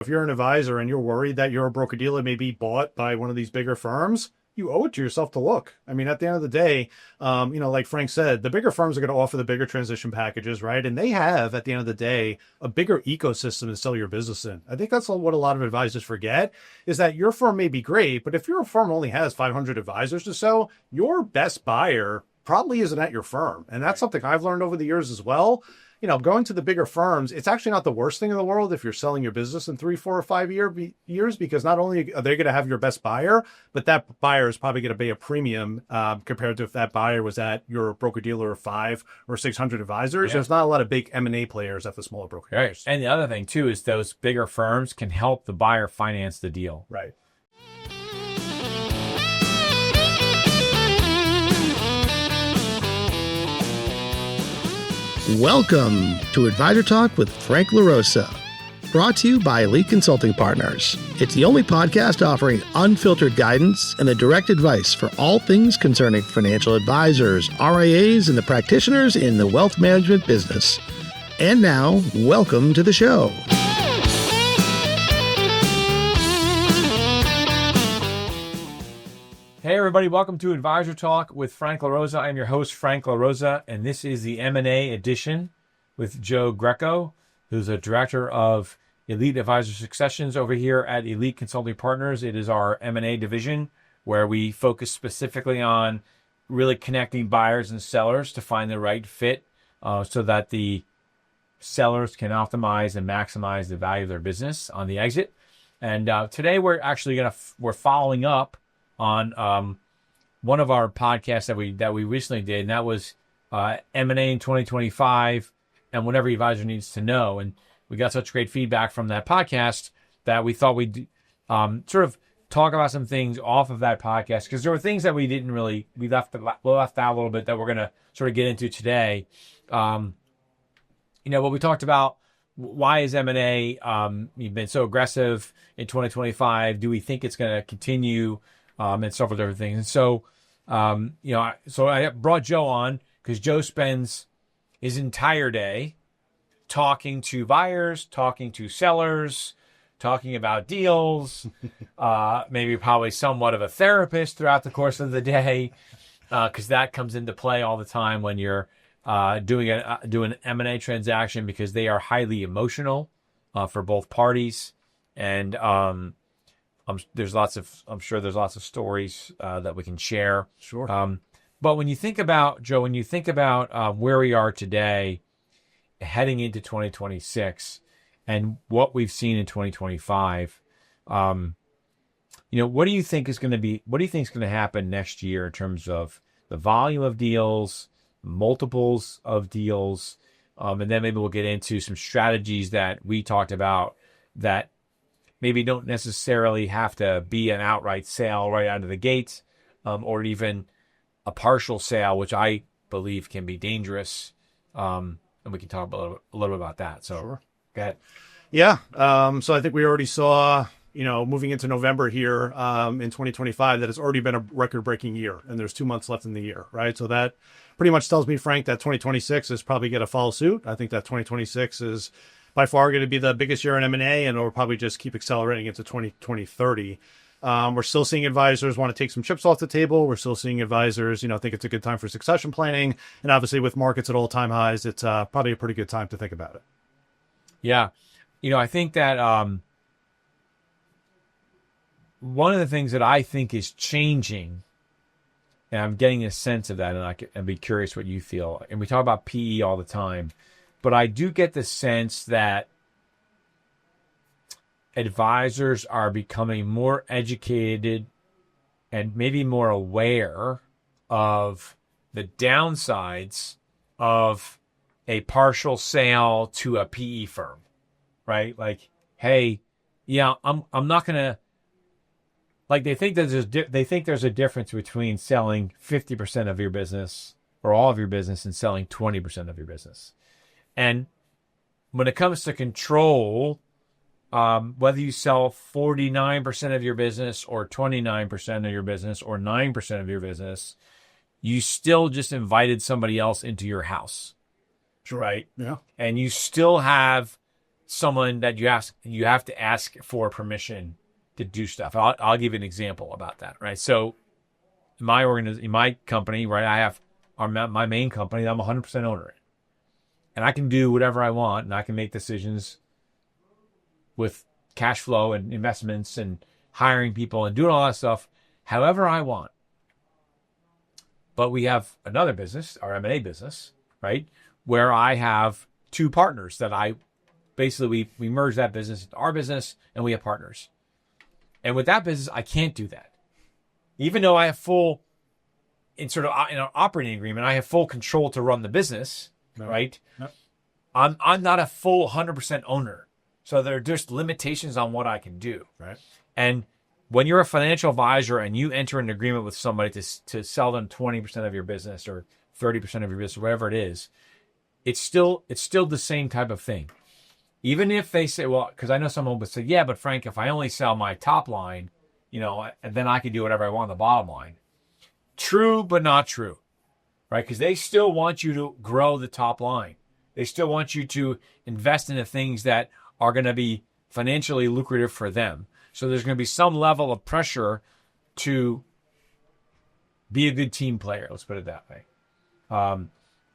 If you're an advisor and you're worried that your broker-dealer may be bought by one of these bigger firms, you owe it to yourself to look. I mean, at the end of the day, like Frank said, the bigger firms are going to offer the bigger transition packages, right? And they have, at the end of the day, a bigger ecosystem to sell your business in. I think that's what a lot of advisors forget, is that your firm may be great, but if your firm only has 500 advisors to sell, your best buyer probably isn't at your firm. And that's something I've learned over the years as well. Going to the bigger firms, it's actually not the worst thing in the world if you're selling your business in 3, 4, or 5 years, because not only are they going to have your best buyer, but that buyer is probably going to pay a premium compared to if that buyer was at your broker-dealer of 5 or 600 advisors. Yeah. There's not a lot of big M&A players at the smaller broker-dealers. Right. And the other thing, too, is those bigger firms can help the buyer finance the deal. Right. Welcome to Advisor Talk with Frank LaRosa, brought to you by Elite Consulting Partners. It's the only podcast offering unfiltered guidance and the direct advice for all things concerning financial advisors, RIAs, and the practitioners in the wealth management business. And now, welcome to the show. Hey everybody, welcome to Advisor Talk with Frank LaRosa. I'm your host, Frank LaRosa, and this is the M&A edition with Joe Greco, who's a director of Elite Advisor Successions over here at Elite Consulting Partners. It is our M&A division where we focus specifically on really connecting buyers and sellers to find the right fit so that the sellers can optimize and maximize the value of their business on the exit. And today we're actually we're following up on one of our podcasts that we recently did, and that was M&A in 2025 and what every advisor needs to know. And we got such great feedback from that podcast that we thought we'd sort of talk about some things off of that podcast, because there were things that we left out a little bit that we're going to sort of get into today. What we talked about, why is M&A you've been so aggressive in 2025? Do we think it's going to continue? And several different things. And so, so I brought Joe on because Joe spends his entire day talking to buyers, talking to sellers, talking about deals, maybe probably somewhat of a therapist throughout the course of the day, because that comes into play all the time when you're doing an M&A transaction, because they are highly emotional for both parties. And I'm sure there's lots of stories that we can share. Sure. But when you think about, Joe, where we are today, heading into 2026, and what we've seen in 2025, what do you think is going to happen next year in terms of the volume of deals, multiples of deals, and then maybe we'll get into some strategies that we talked about that maybe don't necessarily have to be an outright sale right out of the gates, or even a partial sale, which I believe can be dangerous. And we can talk a little bit about that. So, sure. Go ahead. Yeah. So I think we already saw, moving into November here in 2025, that it's already been a record-breaking year, and there's 2 months left in the year, right? So that pretty much tells me, Frank, that 2026 is probably going to follow suit. I think that 2026 is by far going to be the biggest year in M&A, and it'll probably just keep accelerating into 2030. We're still seeing advisors want to take some chips off the table. We're still seeing advisors, think it's a good time for succession planning. And obviously with markets at all-time highs, it's probably a pretty good time to think about it. Yeah. I think that one of the things that I think is changing, and I'm getting a sense of that, and I'd be curious what you feel. And we talk about PE all the time, but I do get the sense that advisors are becoming more educated and maybe more aware of the downsides of a partial sale to a PE firm, right? Like, hey, yeah, I'm not gonna, like, they think there's a difference between selling 50% of your business or all of your business and selling 20% of your business. And when it comes to control, whether you sell 49% of your business or 29% of your business or 9% of your business, you still just invited somebody else into your house. Sure. Right? Yeah. And you still have someone that you have to ask for permission to do stuff. I'll give you an example about that, right? So in my company, right, I have my main company that I'm 100% owner in. And I can do whatever I want, and I can make decisions with cash flow and investments and hiring people and doing all that stuff however I want. But we have another business, our M&A business, right, where I have two partners that we merge that business into our business, and we have partners. And with that business, I can't do that. Even though I have in an operating agreement, I have full control to run the business, right? No. I'm not a full 100% owner. So there are just limitations on what I can do. Right. And when you're a financial advisor and you enter an agreement with somebody to sell them 20% of your business or 30% of your business, whatever it is, it's still the same type of thing. Even if they say, well, because I know someone would say, yeah, but Frank, if I only sell my top line, and then I can do whatever I want on the bottom line. True, but not true, right? Because they still want you to grow the top line. They still want you to invest in the things that are going to be financially lucrative for them. So there's going to be some level of pressure to be a good team player. Let's put it that way.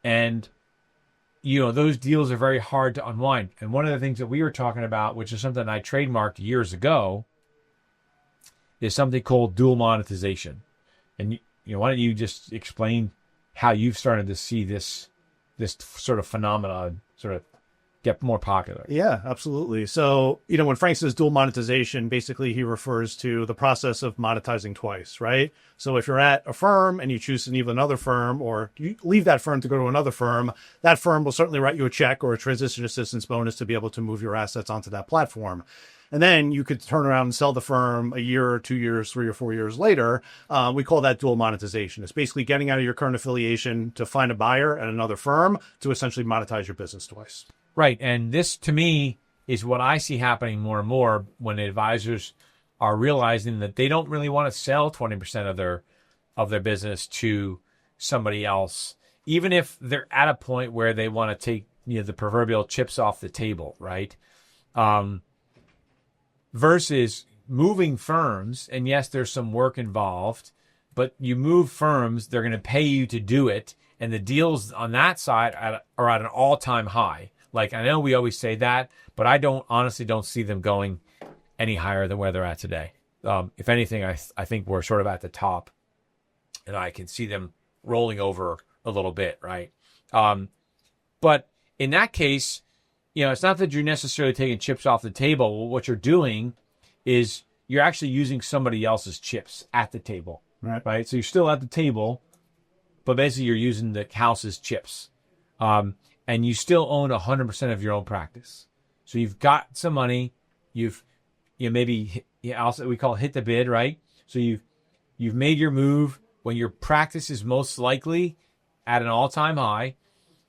And those deals are very hard to unwind. And one of the things that we were talking about, which is something I trademarked years ago, is something called dual monetization. And why don't you just explain how you've started to see this sort of phenomenon sort of get more popular? Yeah, absolutely. So, when Frank says dual monetization, basically he refers to the process of monetizing twice, right? So if you're at a firm and you choose to leave another firm, or you leave that firm to go to another firm, that firm will certainly write you a check or a transition assistance bonus to be able to move your assets onto that platform. And then you could turn around and sell the firm a year or 2 years, 3 or 4 years later. We call that dual monetization. It's basically getting out of your current affiliation to find a buyer at another firm to essentially monetize your business twice. Right. And this, to me, is what I see happening more and more when advisors are realizing that they don't really want to sell 20% of their business to somebody else, even if they're at a point where they want to take the proverbial chips off the table, right? Versus moving firms, and yes, there's some work involved, but you move firms, they're going to pay you to do it, and the deals on that side are at an all-time high. Like, I know we always say that, but I honestly don't see them going any higher than where they're at today. If anything, I think we're sort of at the top, and I can see them rolling over a little bit, right? But in that case, it's not that you're necessarily taking chips off the table. What you're doing is you're actually using somebody else's chips at the table, right? So you're still at the table, but basically you're using the house's chips. And you still own 100% of your own practice. So you've got some money. Also we call it hit the bid, right? So you've made your move when your practice is most likely at an all-time high,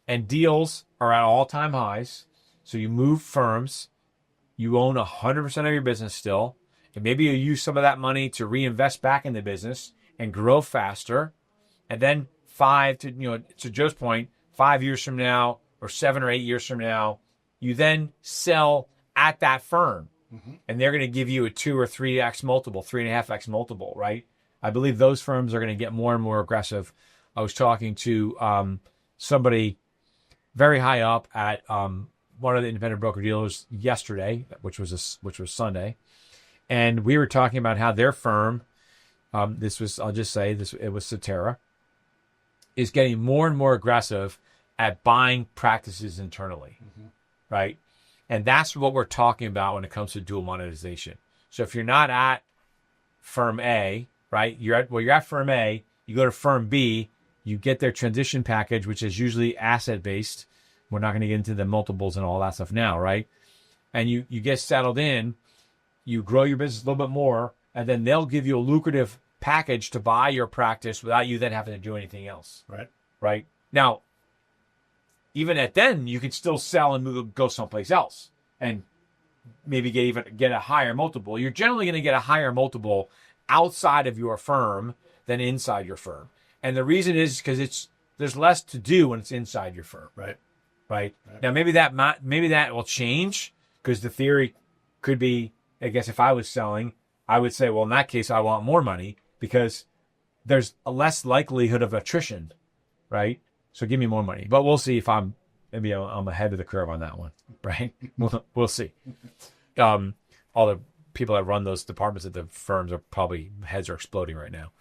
and deals are at all-time highs. So you move firms, you own 100% of your business still, and maybe you use some of that money to reinvest back in the business and grow faster. And then to Joe's point, 5 years from now, or 7 or 8 years from now, you then sell at that firm. Mm-hmm. And they're going to give you a 2 or 3x multiple, 3.5x multiple, right? I believe those firms are going to get more and more aggressive. I was talking to somebody very high up at one of the independent broker dealers yesterday, which was Sunday, and we were talking about how their firm, it was Cetera, is getting more and more aggressive at buying practices internally, right? And that's what we're talking about when it comes to dual monetization. So if you're not at firm A, right, you're at firm A, you go to firm B, you get their transition package, which is usually asset-based. We're not going to get into the multiples and all that stuff now, right? And you get settled in, you grow your business a little bit more, and then they'll give you a lucrative package to buy your practice without you then having to do anything else. Right? Now, even at then, you can still sell and go someplace else and maybe get a higher multiple. You're generally going to get a higher multiple outside of your firm than inside your firm. And the reason is because there's less to do when it's inside your firm. Right. Now, maybe that will change Because the theory could be, I guess if I was selling, I would say, well, in that case, I want more money because there's a less likelihood of attrition, right? So give me more money. But we'll see if maybe I'm ahead of the curve on that one, right? We'll see. All the people that run those departments at the firms are probably heads are exploding right now.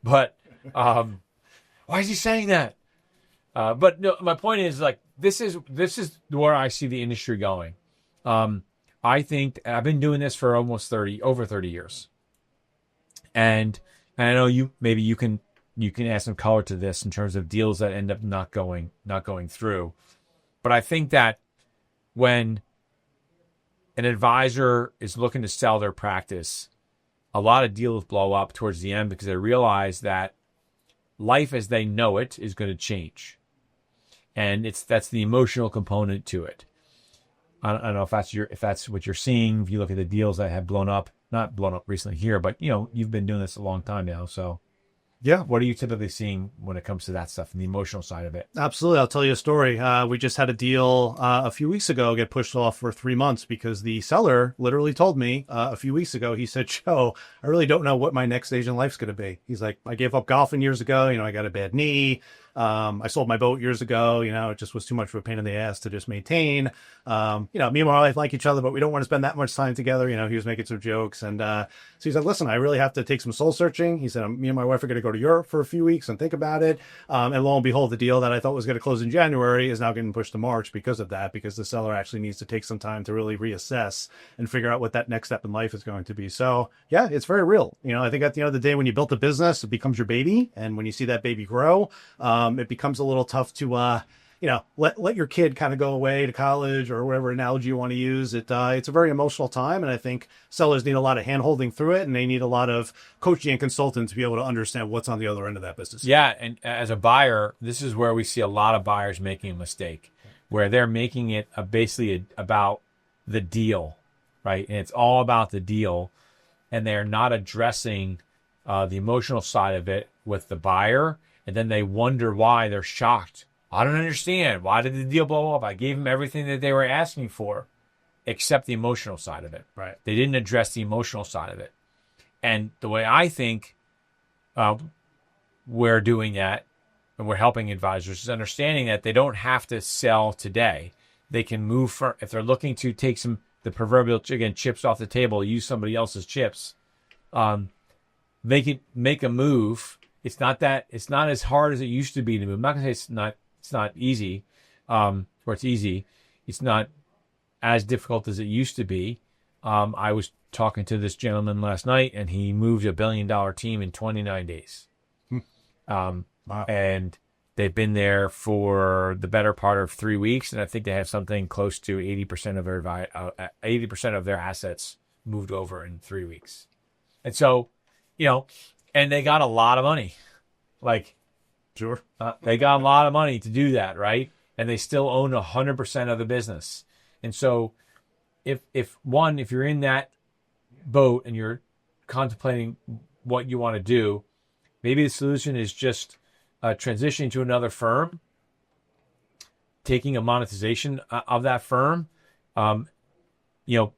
But why is he saying that? But no, my point is like this is where I see the industry going. I think I've been doing this for almost over 30 years, and I know you can add some color to this in terms of deals that end up not going through. But I think that when an advisor is looking to sell their practice, a lot of deals blow up towards the end because they realize that life as they know it is going to change. And that's the emotional component to it. I don't know if that's what you're seeing. If you look at the deals that have not blown up recently here, but you've been doing this a long time now. So Yeah. what are you typically seeing when it comes to that stuff and the emotional side of it? Absolutely. I'll tell you a story. We just had a deal a few weeks ago get pushed off for 3 months because the seller literally told me a few weeks ago, he said, Joe, I really don't know what my next stage in life's going to be. He's like, I gave up golfing years ago. I got a bad knee. I sold my boat years ago. It just was too much of a pain in the ass to just maintain. Me and my wife like each other, but we don't want to spend that much time together. He was making some jokes. And so he said, listen, I really have to take some soul searching. He said, me and my wife are going to go to Europe for a few weeks and think about it. And lo and behold, the deal that I thought was going to close in January is now getting pushed to March because of that, because the seller actually needs to take some time to really reassess and figure out what that next step in life is going to be. So yeah, it's very real. I think at the end of the day, when you built a business, it becomes your baby. And when you see that baby grow, it becomes a little tough to, let your kid kind of go away to college or whatever analogy you want to use. It's a very emotional time. And I think sellers need a lot of hand holding through it. And they need a lot of coaching and consulting to be able to understand what's on the other end of that business. Yeah. And as a buyer, this is where we see a lot of buyers making a mistake where they're making it basically about the deal, right? And it's all about the deal. And they're not addressing the emotional side of it with the buyer. And then they wonder why. They're shocked. I don't understand. Why did the deal blow up? I gave them everything that they were asking for, except the emotional side of it. Right. They didn't address the emotional side of it. And the way I think we're doing that, and we're helping advisors, is understanding that they don't have to sell today. They can move if they're looking to take the proverbial, again, chips off the table, use somebody else's chips, they can make a move. It's not as hard as it used to be to move. I'm not going to say it's not easy, or it's easy. It's not as difficult as it used to be. I was talking to this gentleman last night, and he moved a $1 billion team in 29 days. Wow. And they've been there for the better part of 3 weeks, and I think they have something close to 80% of their assets moved over in 3 weeks. And so, and they got a lot of money. Sure. They got a lot of money to do that, right? And they still own 100% of the business. And so if you're in that boat and you're contemplating what you want to do, maybe the solution is just transitioning to another firm, taking a monetization of that firm. You're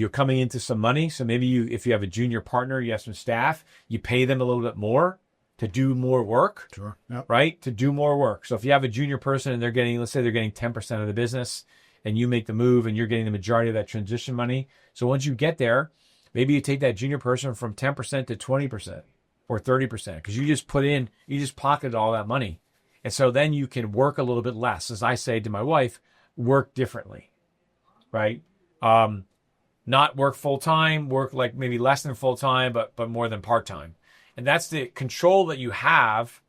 coming into some money. So maybe if you have a junior partner, you have some staff, you pay them a little bit more to do more work. Sure. Yep. Right? To do more work. So if you have a junior person and let's say they're getting 10% of the business and you make the move and you're getting the majority of that transition money. So once you get there, maybe you take that junior person from 10% to 20% or 30% because you just pocketed all that money. And so then you can work a little bit less. As I say to my wife, work differently, right? Not work full time, work like maybe less than full time, but more than part time. And that's the control that you have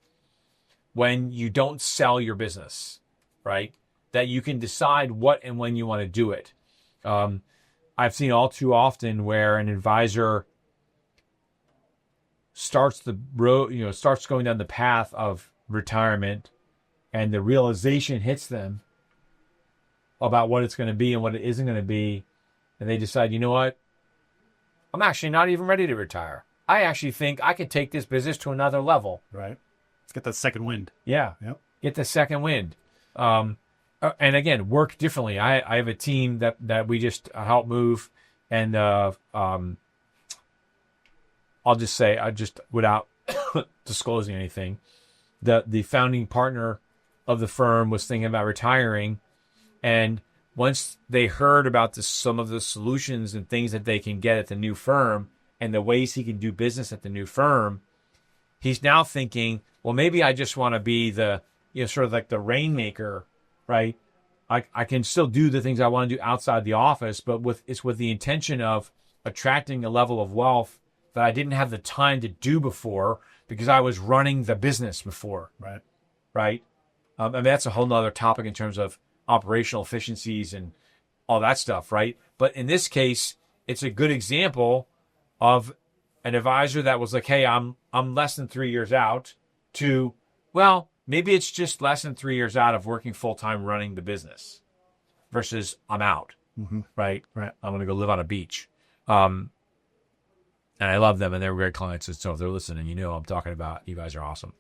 when you don't sell your business, right? That you can decide what and when you want to do it. I've seen all too often where an advisor starts going down the path of retirement, and the realization hits them about what it's going to be and what it isn't going to be. And they decide, you know what? I'm actually not even ready to retire. I actually think I could take this business to another level. Right. Let's get that second wind. Yeah. Yep. Get the second wind. and again, work differently. I have a team that we just help move, and I'll just say, without disclosing anything, the founding partner of the firm was thinking about retiring, and once they heard about some of the solutions and things that they can get at the new firm and the ways he can do business at the new firm, he's now thinking, well, maybe I just want to be the, sort of like the rainmaker, right? I can still do the things I want to do outside the office, but it's with the intention of attracting a level of wealth that I didn't have the time to do before because I was running the business before. Right. Right. I mean, that's a whole nother topic in terms of operational efficiencies and all that stuff. Right. But in this case, it's a good example of an advisor that was like, hey, I'm less than 3 years out to, well, maybe it's just less than 3 years out of working full-time running the business versus I'm out. Mm-hmm. Right. Right. I'm going to go live on a beach. And I love them, and they're great clients. So if they're listening, I'm talking about. You guys are awesome.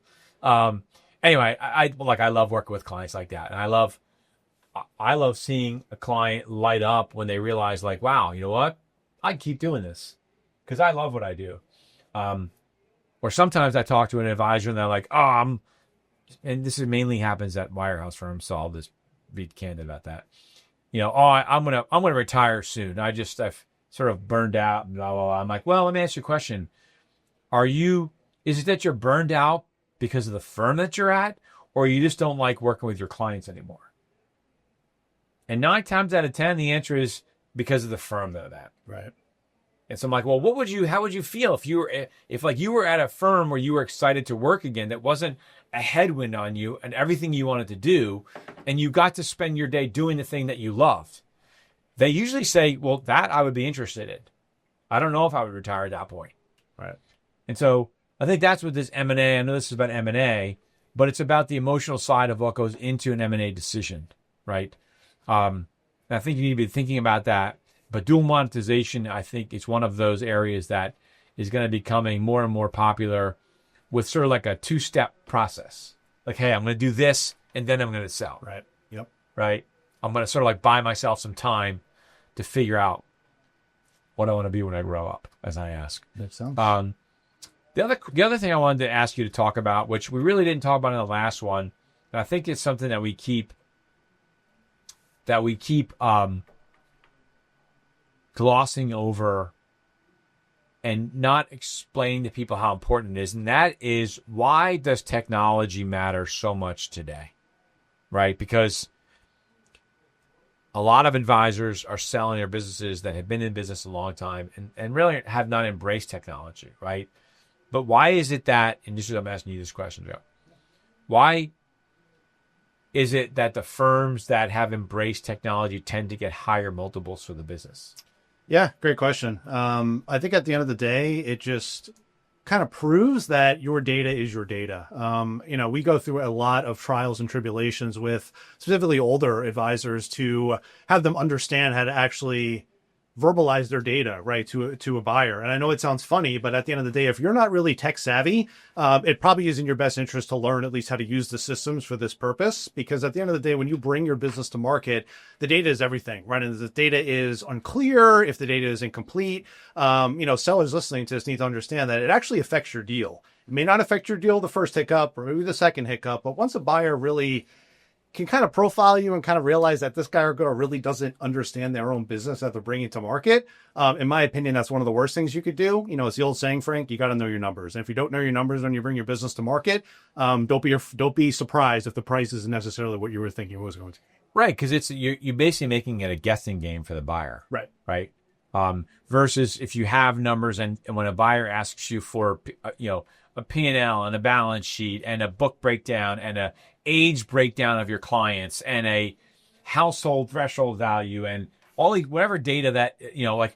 Anyway, I love working with clients like that, and I love seeing a client light up when they realize, like, wow, you know what? I keep doing this because I love what I do. Or sometimes I talk to an advisor, and they're like, and this is mainly happens at wirehouse firms. So I'll just be candid about that. I'm gonna retire soon. I've sort of burned out and blah, blah, blah. I'm like, well, let me ask you a question. Is it that you're burned out because of the firm that you're at, or you just don't like working with your clients anymore? And 9 times out of 10, the answer is because of the firm they're at. Right. And so I'm like, well, how would you feel if you were at a firm where you were excited to work again, that wasn't a headwind on you and everything you wanted to do, and you got to spend your day doing the thing that you loved? They usually say, well, that I would be interested in. I don't know if I would retire at that point. Right. And so I think that's what this M&A, I know this is about M&A, but it's about the emotional side of what goes into an M&A decision, right? And I think you need to be thinking about that. But dual monetization, I think, is one of those areas that is going to be becoming more and more popular with sort of like a 2-step process. Like, hey, I'm going to do this, and then I'm going to sell. Right. Yep. Right? I'm going to sort of like buy myself some time to figure out what I want to be when I grow up, as I ask. That sounds. The other thing I wanted to ask you to talk about, which we really didn't talk about in the last one, and I think it's something that we keep glossing over and not explaining to people how important it is, and that is, why does technology matter so much today? Right? Because a lot of advisors are selling their businesses that have been in business a long time and really have not embraced technology, right? But why is it that, and this is, I'm asking you this question, Joe, why is it that the firms that have embraced technology tend to get higher multiples for the business? Yeah, great question. I think at the end of the day, it just kind of proves that your data is your data. We go through a lot of trials and tribulations with specifically older advisors to have them understand how to actually verbalize their data, right, to a buyer. And I know it sounds funny, but at the end of the day, if you're not really tech savvy, it probably is in your best interest to learn at least how to use the systems for this purpose. Because at the end of the day, when you bring your business to market, the data is everything, right? And if the data is unclear, if the data is incomplete, sellers listening to this need to understand that it actually affects your deal. It may not affect your deal the first hiccup or maybe the second hiccup, but once a buyer really can kind of profile you and kind of realize that this guy or girl really doesn't understand their own business that they're bringing to market. In my opinion, that's one of the worst things you could do. It's the old saying, Frank, you got to know your numbers. And if you don't know your numbers when you bring your business to market, don't be surprised if the price isn't necessarily what you were thinking it was going to be. Right, because you're basically making it a guessing game for the buyer. Right. Right. Versus if you have numbers and when a buyer asks you for, a P&L and a balance sheet and a book breakdown and a age breakdown of your clients and a household threshold value and all whatever data that, like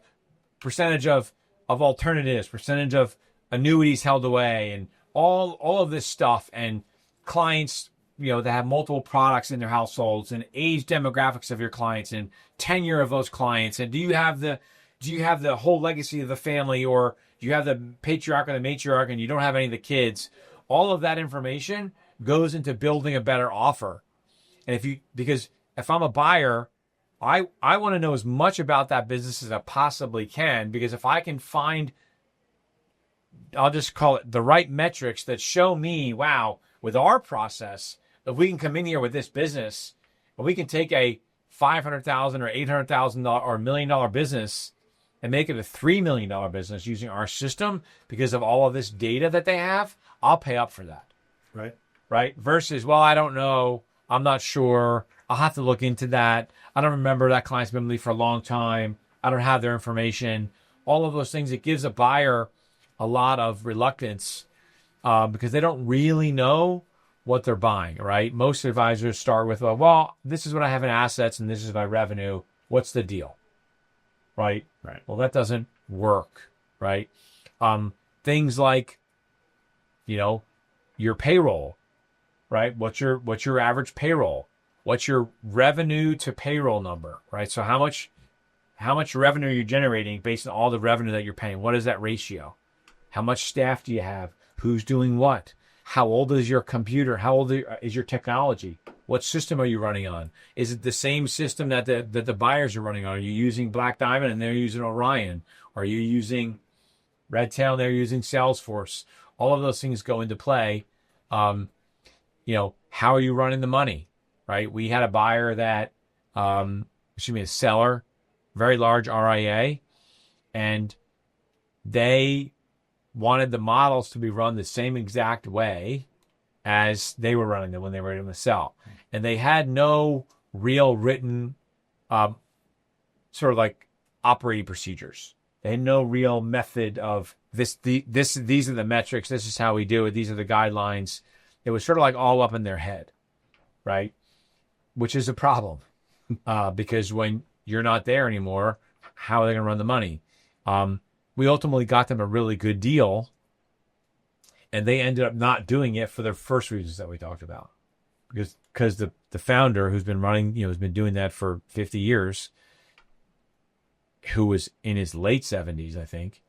percentage of alternatives, percentage of annuities held away and all of this stuff, and clients, that have multiple products in their households, and age demographics of your clients and tenure of those clients. And do you have the whole legacy of the family, or do you have the patriarch or the matriarch and you don't have any of the kids? All of that information goes into building a better offer. And because if I'm a buyer, I want to know as much about that business as I possibly can, because if I can find, I'll just call it the right metrics that show me, wow, with our process, if we can come in here with this business, and we can take a $500,000 or $800,000 or $1 million business and make it a $3 million business using our system because of all of this data that they have, I'll pay up for that. Right. Right. Versus, well, I don't know. I'm not sure. I'll have to look into that. I don't remember that client's been with me for a long time. I don't have their information. All of those things, it gives a buyer a lot of reluctance because they don't really know what they're buying, right? Most advisors start with, well, this is what I have in assets and this is my revenue. What's the deal? Right? Right. Well, that doesn't work, right? Things like, your payroll, right? What's your average payroll? What's your revenue to payroll number, right? So how much revenue are you generating based on all the revenue that you're paying? What is that ratio? How much staff do you have? Who's doing what? How old is your computer? How old is your technology? What system are you running on? Is it the same system that the buyers are running on? Are you using Black Diamond and they're using Orion? Are you using Redtail and they're using Salesforce? All of those things go into play. How are you running the money, right? We had a buyer that, a seller, very large RIA, and they wanted the models to be run the same exact way as they were running them when they were able to sell. And they had no real written sort of like operating procedures. They had no real method of these are the metrics, this is how we do it, these are the guidelines. It was sort of like all up in their head, right? Which is a problem because when you're not there anymore, how are they going to run the money? We ultimately got them a really good deal, and they ended up not doing it for the first reasons that we talked about. Because the founder who's been running, has been doing that for 50 years, who was in his late 70s, I think,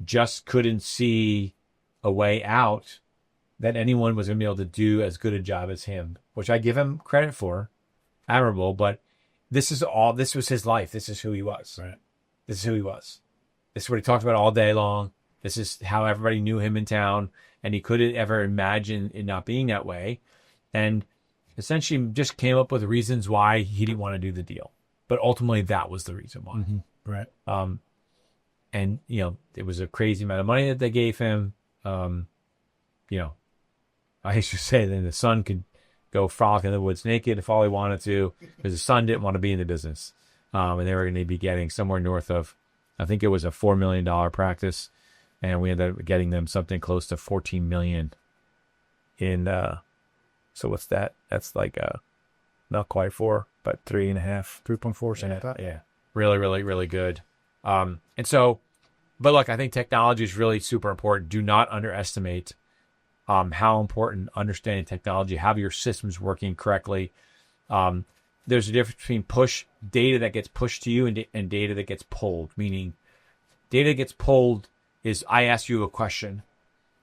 just couldn't see a way out that anyone was going to be able to do as good a job as him, which I give him credit for, admirable, but this was his life. This is who he was. Right. This is who he was. This is what he talked about all day long. This is how everybody knew him in town, and he couldn't ever imagine it not being that way. And essentially just came up with reasons why he didn't want to do the deal. But ultimately, that was the reason why. Mm-hmm. Right. And, it was a crazy amount of money that they gave him. I used to say that the son could go frolic in the woods naked if all he wanted to, because the son didn't want to be in the business. And they were going to be getting somewhere north of, I think it was a $4 million practice. And we ended up getting them something close to $14 million in, so what's that? That's like, not quite 4, but 3.5. 3.4, something like that. Yeah. Really, really, really good. And so, but look, I think technology is really super important. Do not underestimate how important understanding technology, have your systems working correctly. There's a difference between data that gets pushed to you and data that gets pulled, meaning data that gets pulled is I ask you a question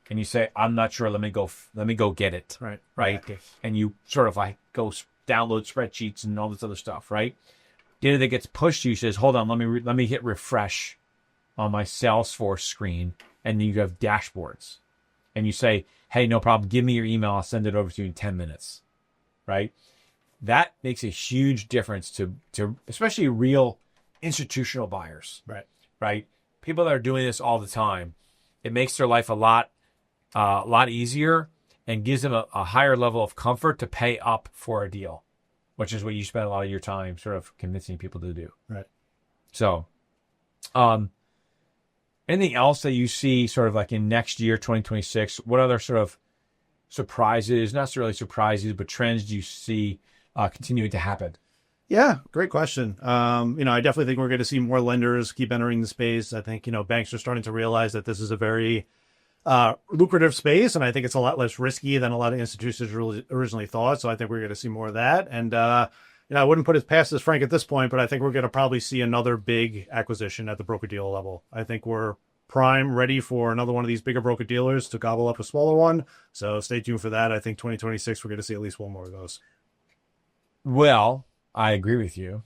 and you say, I'm not sure. Let me go get it. Right. Right. And you sort of like go download spreadsheets and all this other stuff. Right. Data that gets pushed to you says, hold on, let me hit refresh on my Salesforce screen. And then you have dashboards and you say, hey, no problem. Give me your email. I'll send it over to you in 10 minutes. Right. That makes a huge difference to especially real institutional buyers. Right. Right. People that are doing this all the time. It makes their life a lot easier and gives them a higher level of comfort to pay up for a deal, which is what you spend a lot of your time sort of convincing people to do. Right. So, anything else that you see sort of like in next year, 2026, what other sort of surprises, not necessarily surprises, but trends do you see continuing to happen? Yeah, great question. I definitely think we're going to see more lenders keep entering the space. I think, banks are starting to realize that this is a very lucrative space, and I think it's a lot less risky than a lot of institutions originally thought. So I think we're going to see more of that. And, I wouldn't put it past this, Frank, at this point, but I think we're going to probably see another big acquisition at the broker-dealer level. I think we're ready for another one of these bigger broker-dealers to gobble up a smaller one. So stay tuned for that. I think 2026, we're going to see at least one more of those. Well, I agree with you.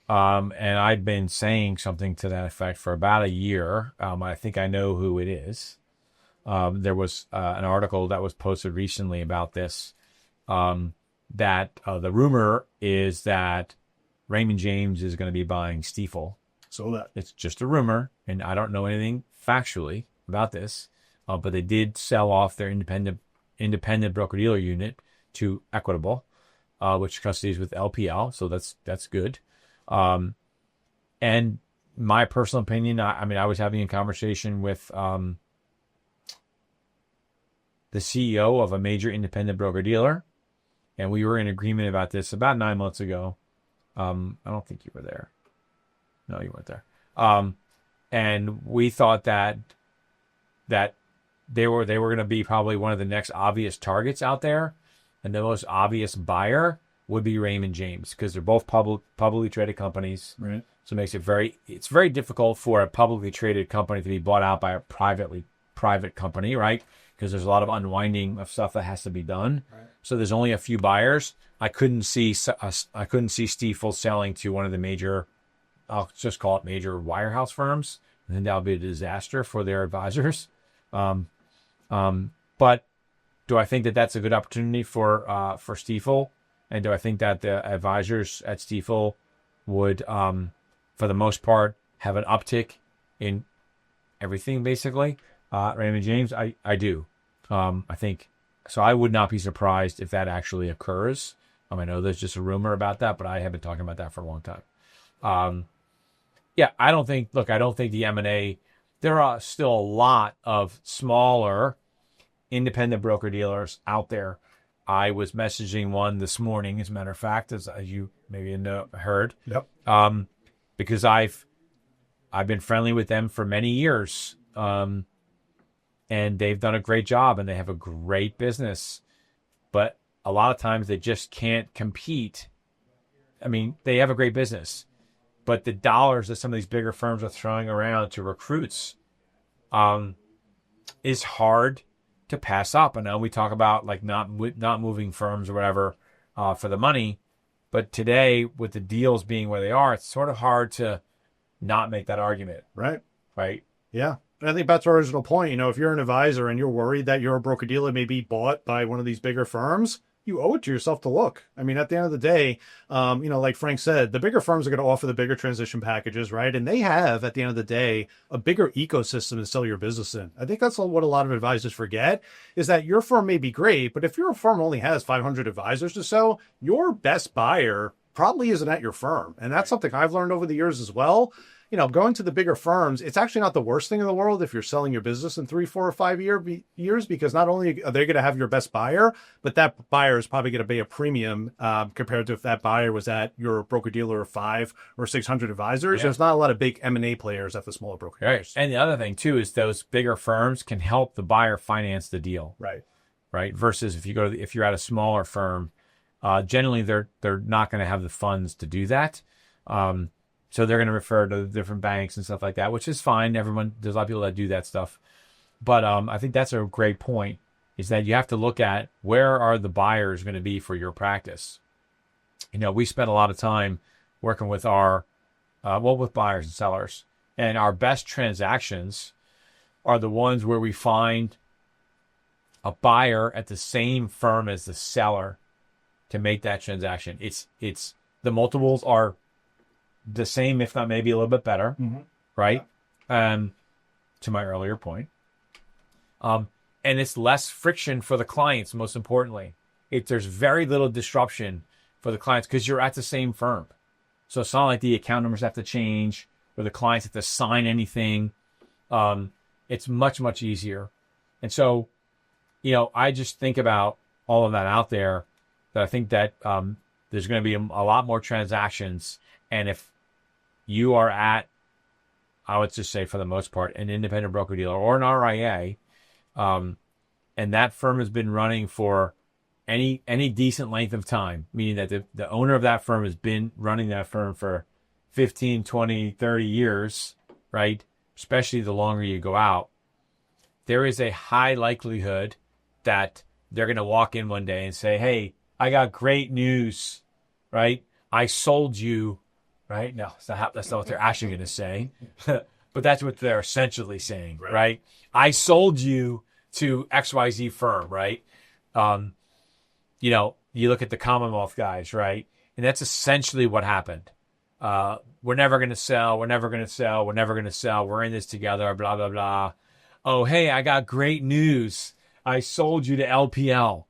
And I've been saying something to that effect for about a year. I think I know who it is. There was an article that was posted recently about this. That the rumor is that Raymond James is going to be buying Stifel. So that It's just a rumor, and I don't know anything factually about this. But they did sell off their independent broker-dealer unit to Equitable, which custodies with LPL. So that's good. And my personal opinion, I mean, I was having a conversation with the CEO of a major independent broker-dealer, and we were in agreement about this about 9 months ago. I don't think you were there. No, you weren't there. And we thought that they were going to be probably one of the next obvious targets out there, and the most obvious buyer would be Raymond James, because they're both publicly traded companies. right. So it makes it it's very difficult for a publicly traded company to be bought out by a private company, right? Because there's a lot of unwinding of stuff that has to be done. Right. So there's only a few buyers. I couldn't see Stifel selling to one of the major, I'll just call it major wirehouse firms, and then that would be a disaster for their advisors. But do I think that that's a good opportunity for Stifel? And do I think that the advisors at Stifel would, for the most part, have an uptick in everything, basically? Raymond James, I do. I think so. I would not be surprised if that actually occurs. I know there's just a rumor about that, but I have been talking about that for a long time. Yeah, I don't think the M&A, there are still a lot of smaller independent broker-dealers out there. I was messaging one this morning, as a matter of fact, as you maybe heard. Yep. Because I've been friendly with them for many years. And they've done a great job, and they have a great business. But a lot of times they just can't compete. I mean, they have a great business, but the dollars that some of these bigger firms are throwing around to recruits is hard to pass up. I know we talk about like not moving firms or whatever for the money, but today with the deals being where they are, it's sort of hard to not make that argument. Right. Right. Yeah. And I think that's our original point. If you're an advisor and you're worried that your broker-dealer may be bought by one of these bigger firms, you owe it to yourself to look. I mean, at the end of the day, like Frank said, the bigger firms are going to offer the bigger transition packages, right? And they have, at the end of the day, a bigger ecosystem to sell your business in. I think that's what a lot of advisors forget, is that your firm may be great, but if your firm only has 500 advisors to sell, your best buyer probably isn't at your firm. And that's something I've learned over the years as well. Going to the bigger firms, it's actually not the worst thing in the world if you're selling your business in 3, 4, or 5 years, because not only are they going to have your best buyer, but that buyer is probably going to pay a premium compared to if that buyer was at your broker-dealer of 5 or 600 advisors. Yeah. There's not a lot of big M&A players at the smaller broker-dealers. Right. And the other thing, too, is those bigger firms can help the buyer finance the deal. Right. Right. Versus if you're at a smaller firm, generally they're not going to have the funds to do that. So they're going to refer to different banks and stuff like that, which is fine. There's a lot of people that do that stuff. But I think that's a great point, is that you have to look at where are the buyers going to be for your practice. We spent a lot of time working with with buyers and sellers. And our best transactions are the ones where we find a buyer at the same firm as the seller to make that transaction. It's the multiples are the same, if not maybe a little bit better, right? To my earlier point. And it's less friction for the clients, most importantly. There's very little disruption for the clients because you're at the same firm. So it's not like the account numbers have to change or the clients have to sign anything. It's much, much easier. And so, I just think about all of that out there, that I think that there's going to be a lot more transactions. And if you are at, I would just say for the most part, an independent broker-dealer or an RIA, and that firm has been running for any decent length of time, meaning that the owner of that firm has been running that firm for 15, 20, 30 years, right? Especially the longer you go out, there is a high likelihood that they're going to walk in one day and say, hey, I got great news. right? I sold you, right? No, that's not what they're actually going to say. But that's what they're essentially saying, right? I sold you to XYZ firm, right? You look at the Commonwealth guys, right? And that's essentially what happened. We're never going to sell. We're never going to sell. We're never going to sell. We're in this together, blah, blah, blah. Oh, hey, I got great news. I sold you to LPL.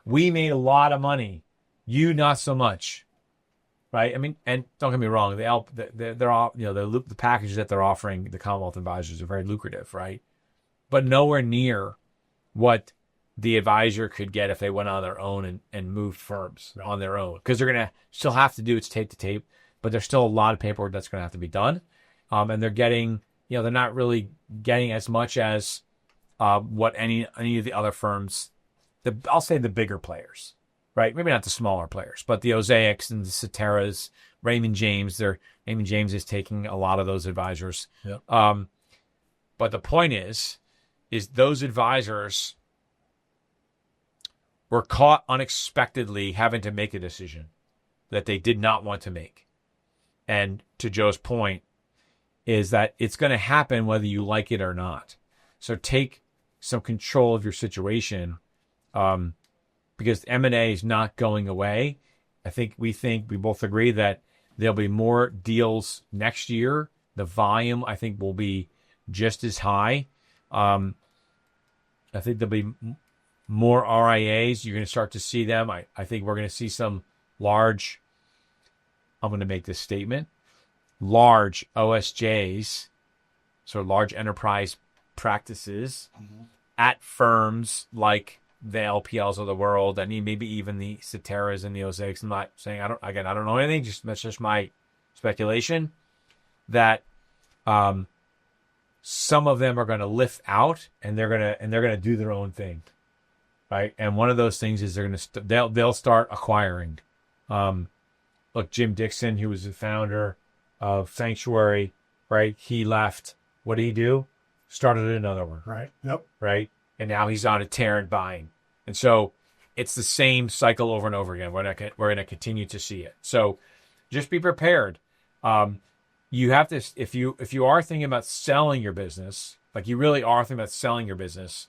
We made a lot of money. You, not so much. Right? I mean, and don't get me wrong, they're all, the packages that they're offering the Commonwealth advisors are very lucrative, right? But nowhere near what the advisor could get if they went on their own and moved firms on their own. Because they're going to still have to do it's tape to tape, but there's still a lot of paperwork that's going to have to be done. And they're getting, they're not really getting as much as what any of the other firms, I'll say the bigger players. Right, maybe not the smaller players, but the Osaics and the Ceteras, Raymond James. Raymond James is taking a lot of those advisors. Yep. But the point is those advisors were caught unexpectedly having to make a decision that they did not want to make. And to Joe's point, is that it's going to happen whether you like it or not. So take some control of your situation. Because M&A is not going away. We both agree that there'll be more deals next year. The volume, I think, will be just as high. I think there'll be more RIAs. You're going to start to see them. I think we're going to see some large, I'm going to make this statement, large OSJs, so large enterprise practices at firms like the LPLs of the world, and maybe even the Ceteras and the Osaics. I'm not saying I don't know anything. That's just my speculation. That some of them are going to lift out, and they're gonna do their own thing, right? And one of those things is they'll start acquiring. Look, Jim Dixon, who was the founder of Sanctuary, right? He left. What did he do? Started another one, Right. Yep. right? And now he's on a tear and buying. And so it's the same cycle over and over again. We're going to continue to see it. So just be prepared. You have to, if you are thinking about selling your business, like you really are thinking about selling your business,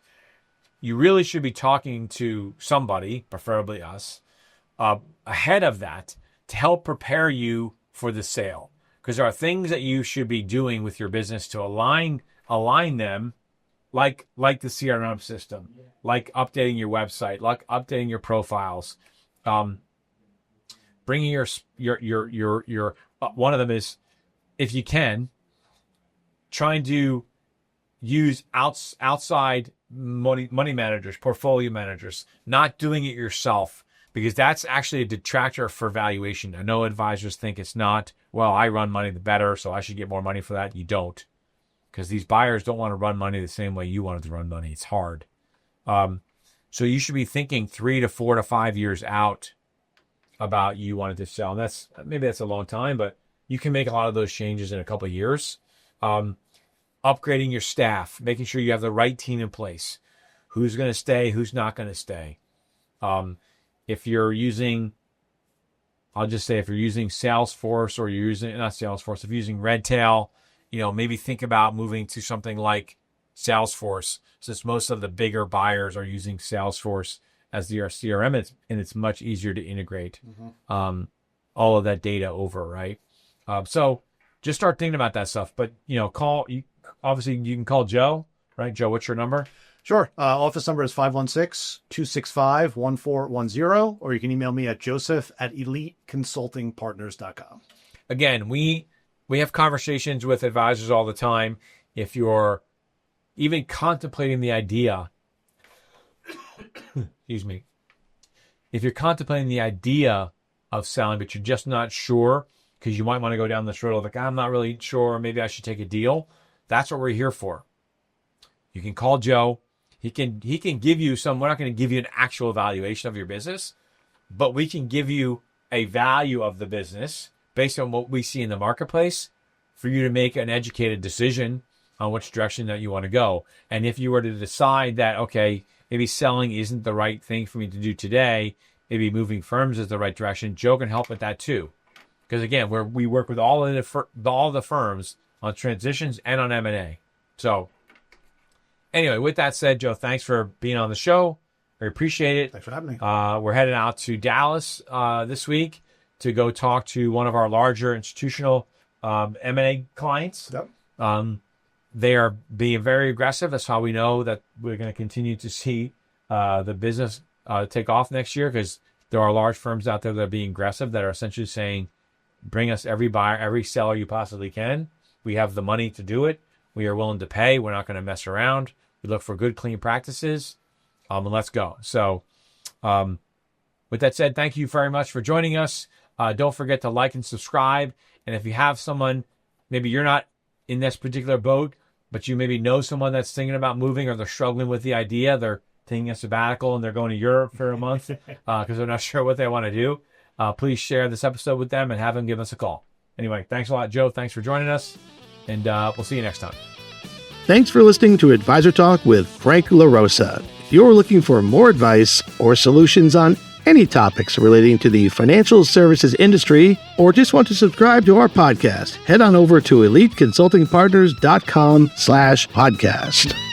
you really should be talking to somebody, preferably us, ahead of that to help prepare you for the sale. Because there are things that you should be doing with your business to align them, like the CRM system, like updating your website, like updating your profiles, bringing your one of them is, if you can, trying to use outside money managers, portfolio managers, not doing it yourself, because that's actually a detractor for valuation. I know advisors think it's not. Well, I run money the better, so I should get more money for that. You don't, because these buyers don't want to run money the same way you wanted to run money. It's hard. So you should be thinking 3 to 4 to 5 years out about you wanted to sell. And maybe that's a long time, but you can make a lot of those changes in a couple of years. Upgrading your staff, making sure you have the right team in place. Who's going to stay? Who's not going to stay? If you're using, I'll just say, if you're using Salesforce or you're using, not Salesforce, if you're using Redtail, maybe think about moving to something like Salesforce, since most of the bigger buyers are using Salesforce as their CRM, and it's much easier to integrate all of that data over, right? So just start thinking about that stuff. But, obviously you can call Joe, right? Joe, what's your number? Sure. Office number is 516-265-1410, or you can email me at joseph@eliteconsultingpartners.com. Again, we have conversations with advisors all the time. If you're even contemplating the idea, excuse me, if you're contemplating the idea of selling, but you're just not sure, because you might want to go down this road of like, I'm not really sure, maybe I should take a deal. That's what we're here for. You can call Joe. He can give you we're not going to give you an actual valuation of your business, but we can give you a value of the business based on what we see in the marketplace for you to make an educated decision on which direction that you want to go. And if you were to decide that, okay, maybe selling isn't the right thing for me to do today, maybe moving firms is the right direction, Joe can help with that too. Because again, we work with all of the firms on transitions and on M&A. So anyway, with that said, Joe, thanks for being on the show. I appreciate it. Thanks for having me. We're heading out to Dallas this week to go talk to one of our larger institutional M&A clients. Yep. They are being very aggressive. That's how we know that we're going to continue to see the business take off next year, because there are large firms out there that are being aggressive, that are essentially saying, bring us every buyer, every seller you possibly can. We have the money to do it. We are willing to pay. We're not going to mess around. We look for good, clean practices, and let's go. So with that said, thank you very much for joining us. Don't forget to like and subscribe. And if you have someone, maybe you're not in this particular boat, but you maybe know someone that's thinking about moving, or they're struggling with the idea, they're taking a sabbatical and they're going to Europe for a month because they're not sure what they want to do, please share this episode with them and have them give us a call. Anyway, thanks a lot, Joe. Thanks for joining us, and we'll see you next time. Thanks for listening to Advisor Talk with Frank LaRosa. If you're looking for more advice or solutions on any topics relating to the financial services industry, or just want to subscribe to our podcast, head on over to eliteconsultingpartners.com/podcast.